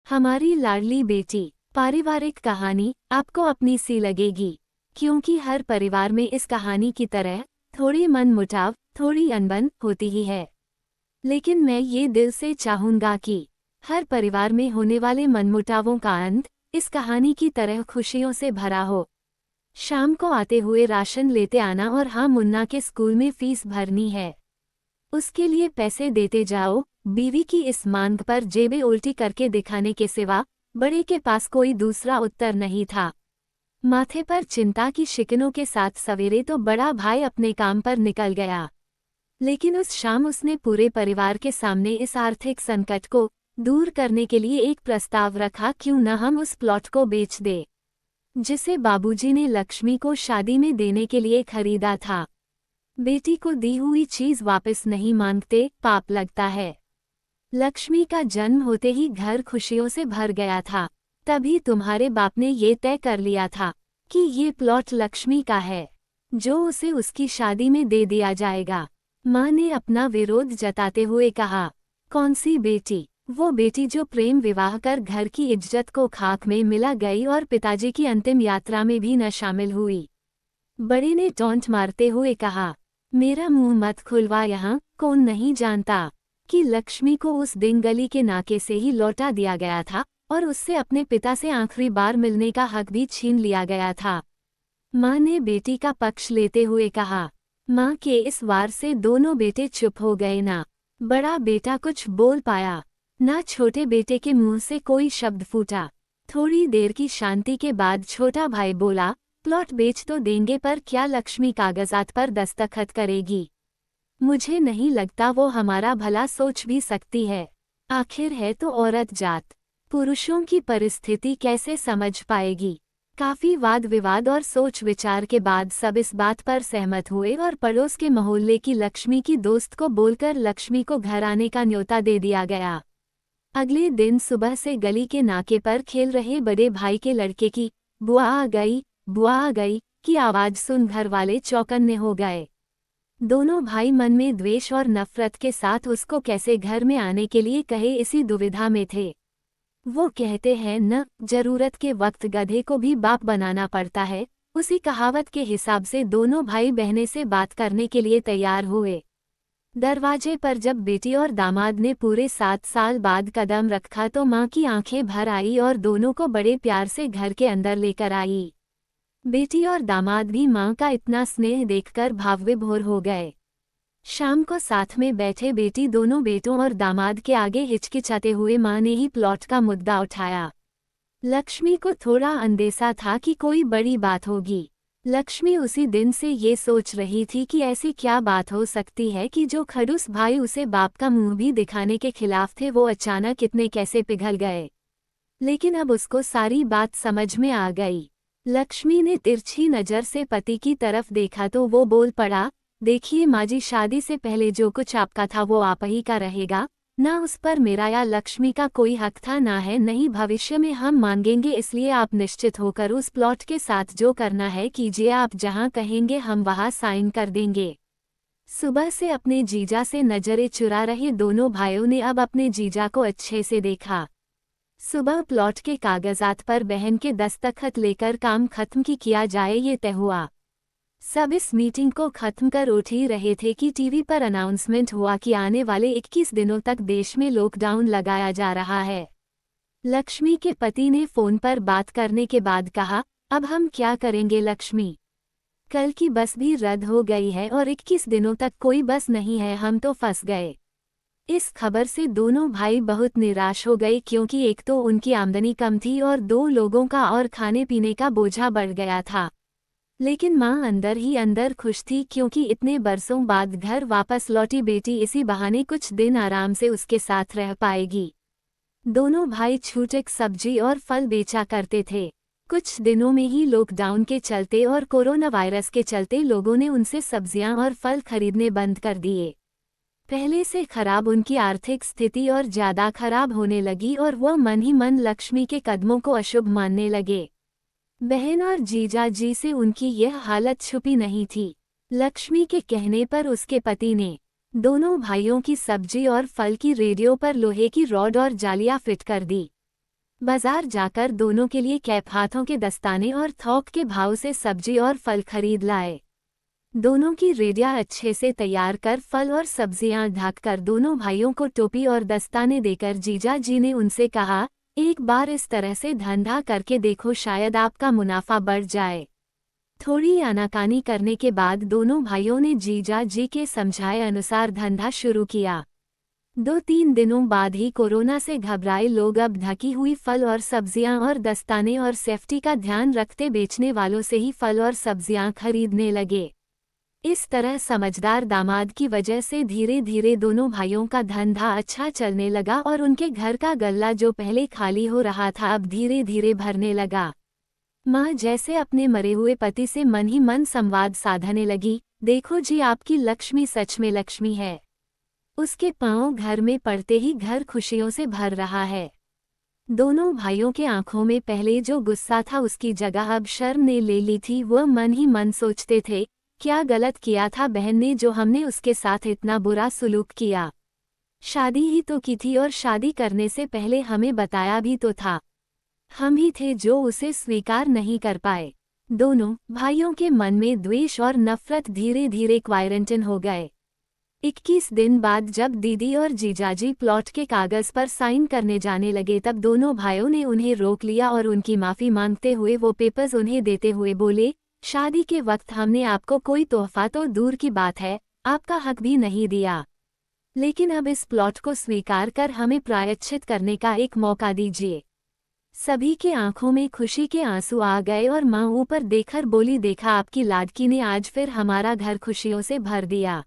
हमारी लाडली बेटी पारिवारिक कहानी आपको अपनी सी लगेगी, क्योंकि हर परिवार में इस कहानी की तरह थोड़ी मनमुटाव, थोड़ी अनबन होती ही है। लेकिन मैं ये दिल से चाहूँगा कि हर परिवार में होने वाले मनमुटावों का अंत इस कहानी की तरह खुशियों से भरा हो। शाम को आते हुए राशन लेते आना और हाँ, मुन्ना के स्कूल में फीस भरनी है, उसके लिए पैसे देते जाओ। बीवी की इस मांग पर जेबें उल्टी करके दिखाने के सिवा बड़े के पास कोई दूसरा उत्तर नहीं था। माथे पर चिंता की शिकनों के साथ सवेरे तो बड़ा भाई अपने काम पर निकल गया, लेकिन उस शाम उसने पूरे परिवार के सामने इस आर्थिक संकट को दूर करने के लिए एक प्रस्ताव रखा, क्यों न हम उस प्लॉट को बेच दे जिसे बाबूजी ने लक्ष्मी को शादी में देने के लिए खरीदा था। बेटी को दी हुई चीज वापस नहीं मांगते पाप लगता है। लक्ष्मी का जन्म होते ही घर खुशियों से भर गया था। तभी तुम्हारे बाप ने ये तय कर लिया था कि ये प्लॉट लक्ष्मी का है, जो उसे उसकी शादी में दे दिया जाएगा। माँ ने अपना विरोध जताते हुए कहा, कौन सी बेटी? वो बेटी जो प्रेम विवाह कर घर की इज्जत को खाक में मिला गई और पिताजी की अंतिम यात्रा में भी न शामिल हुई। बड़े ने टॉन्ट मारते हुए कहा, मेरा मुंह मत खुलवा, यहाँ कौन नहीं जानता कि लक्ष्मी को उस दिन गली के नाके से ही लौटा दिया गया था और उससे अपने पिता से आखिरी बार मिलने का हक भी छीन लिया गया था। माँ ने बेटी का पक्ष लेते हुए कहा। माँ के इस वार से दोनों बेटे चुप हो गए। ना बड़ा बेटा कुछ बोल पाया, ना छोटे बेटे के मुंह से कोई शब्द फूटा। थोड़ी देर की शांति के बाद छोटा भाई बोला, प्लॉट बेच तो देंगे, पर क्या लक्ष्मी कागजात पर दस्तखत करेगी? मुझे नहीं लगता वो हमारा भला सोच भी सकती है। आखिर है तो औरत जात, पुरुषों की परिस्थिति कैसे समझ पाएगी? काफी वाद विवाद और सोच विचार के बाद सब इस बात पर सहमत हुए और पड़ोस के मोहल्ले की लक्ष्मी की दोस्त को बोलकर लक्ष्मी को घर आने का न्योता दे दिया गया। अगले दिन सुबह से गली के नाके पर खेल रहे बड़े भाई के लड़के की बुआ आ गई, बुआ आ गई की आवाज सुन घर वाले चौकन्ने हो गए। दोनों भाई मन में द्वेष और नफरत के साथ उसको कैसे घर में आने के लिए कहे, इसी दुविधा में थे। वो कहते हैं न, जरूरत के वक्त गधे को भी बाप बनाना पड़ता है। उसी कहावत के हिसाब से दोनों भाई बहने से बात करने के लिए तैयार हुए। दरवाजे पर जब बेटी और दामाद ने पूरे 7 साल बाद कदम रखा तो माँ की आंखें भर आई और दोनों को बड़े प्यार से घर के अंदर लेकर आई। बेटी और दामाद भी माँ का इतना स्नेह देखकर भावविभोर हो गए। शाम को साथ में बैठे बेटी दोनों बेटों और दामाद के आगे हिचकिचाते हुए माँ ने ही प्लॉट का मुद्दा उठाया। लक्ष्मी को थोड़ा अंदेशा था कि कोई बड़ी बात होगी। लक्ष्मी उसी दिन से ये सोच रही थी कि ऐसी क्या बात हो सकती है कि जो खड़ूस भाई उसे बाप का मुंह भी दिखाने के खिलाफ थे, वो अचानक इतने कैसे पिघल गए। लेकिन अब उसको सारी बात समझ में आ गई। लक्ष्मी ने तिरछी नज़र से पति की तरफ देखा तो वो बोल पड़ा, देखिए माँ जी, शादी से पहले जो कुछ आपका था वो आप ही का रहेगा। ना उस पर मेरा या लक्ष्मी का कोई हक था, ना है, नहीं भविष्य में हम मांगेंगे। इसलिए आप निश्चित होकर उस प्लॉट के साथ जो करना है कीजिए। आप जहाँ कहेंगे हम वहाँ साइन कर देंगे। सुबह से अपने जीजा से नजरें चुरा रहे दोनों भाइयों ने अब अपने जीजा को अच्छे से देखा। सुबह प्लॉट के कागजात पर बहन के दस्तखत लेकर काम खत्म की किया जाए, ये तय हुआ। सब इस मीटिंग को खत्म कर उठ ही रहे थे कि टीवी पर अनाउंसमेंट हुआ कि आने वाले 21 दिनों तक देश में लॉकडाउन लगाया जा रहा है। लक्ष्मी के पति ने फोन पर बात करने के बाद कहा, अब हम क्या करेंगे लक्ष्मी? कल की बस भी रद्द हो गई है और 21 दिनों तक कोई बस नहीं है, हम तो फंस गए। इस खबर से दोनों भाई बहुत निराश हो गए, क्योंकि एक तो उनकी आमदनी कम थी और 2 लोगों का और खाने पीने का बोझा बढ़ गया था। लेकिन माँ अंदर ही अंदर खुश थी, क्योंकि इतने बरसों बाद घर वापस लौटी बेटी इसी बहाने कुछ दिन आराम से उसके साथ रह पाएगी। दोनों भाई छूटक सब्जी और फल बेचा करते थे। कुछ दिनों में ही लॉकडाउन के चलते और कोरोना वायरस के चलते लोगों ने उनसे सब्जियां और फल खरीदने बंद कर दिए। पहले से खराब उनकी आर्थिक स्थिति और ज्यादा खराब होने लगी और वह मन ही मन लक्ष्मी के कदमों को अशुभ मानने लगे। बहन और जीजा जी से उनकी यह हालत छुपी नहीं थी। लक्ष्मी के कहने पर उसके पति ने दोनों भाइयों की सब्जी और फल की रेडियो पर लोहे की रॉड और जालियां फिट कर दी। बाजार जाकर दोनों के लिए कैप, हाथों के दस्ताने और थोक के भाव से सब्जी और फल खरीद लाए। दोनों की रेडिया अच्छे से तैयार कर फल और सब्जियां ढककर दोनों भाइयों को टोपी और दस्ताने देकर जीजा जी ने उनसे कहा, एक बार इस तरह से धंधा करके देखो, शायद आपका मुनाफा बढ़ जाए। थोड़ी आनाकानी करने के बाद दोनों भाइयों ने जीजा जी के समझाए अनुसार धंधा शुरू किया। 2-3 दिनों बाद ही कोरोना से घबराए लोग अब ढकी हुई फल और सब्जियां और दस्ताने और सेफ्टी का ध्यान रखते बेचने वालों से ही फल और सब्जियां खरीदने लगे। इस तरह समझदार दामाद की वजह से धीरे धीरे दोनों भाइयों का धंधा अच्छा चलने लगा और उनके घर का गल्ला जो पहले खाली हो रहा था अब धीरे धीरे भरने लगा। माँ जैसे अपने मरे हुए पति से मन ही मन संवाद साधने लगी, देखो जी आपकी लक्ष्मी सच में लक्ष्मी है। उसके पांव घर में पड़ते ही घर खुशियों से भर रहा है। दोनों भाइयों के आंखों में पहले जो गुस्सा था उसकी जगह अब शर्म ने ले ली थी। वह मन ही मन सोचते थे, क्या गलत किया था बहन ने जो हमने उसके साथ इतना बुरा सुलूक किया। शादी ही तो की थी और शादी करने से पहले हमें बताया भी तो था। हम ही थे जो उसे स्वीकार नहीं कर पाए। दोनों भाइयों के मन में द्वेष और नफरत धीरे धीरे क्वारंटाइन हो गए। 21 दिन बाद जब दीदी और जीजाजी प्लॉट के कागज पर साइन करने जाने लगे तब दोनों भाइयों ने उन्हें रोक लिया और उनकी माफ़ी मांगते हुए वो पेपर्स उन्हें देते हुए बोले, शादी के वक्त हमने आपको कोई तोहफा तो दूर की बात है, आपका हक भी नहीं दिया, लेकिन अब इस प्लॉट को स्वीकार कर हमें प्रायश्चित करने का एक मौका दीजिए। सभी के आंखों में खुशी के आंसू आ गए और माँ ऊपर देखकर बोली, देखा आपकी लाडकी ने आज फिर हमारा घर खुशियों से भर दिया।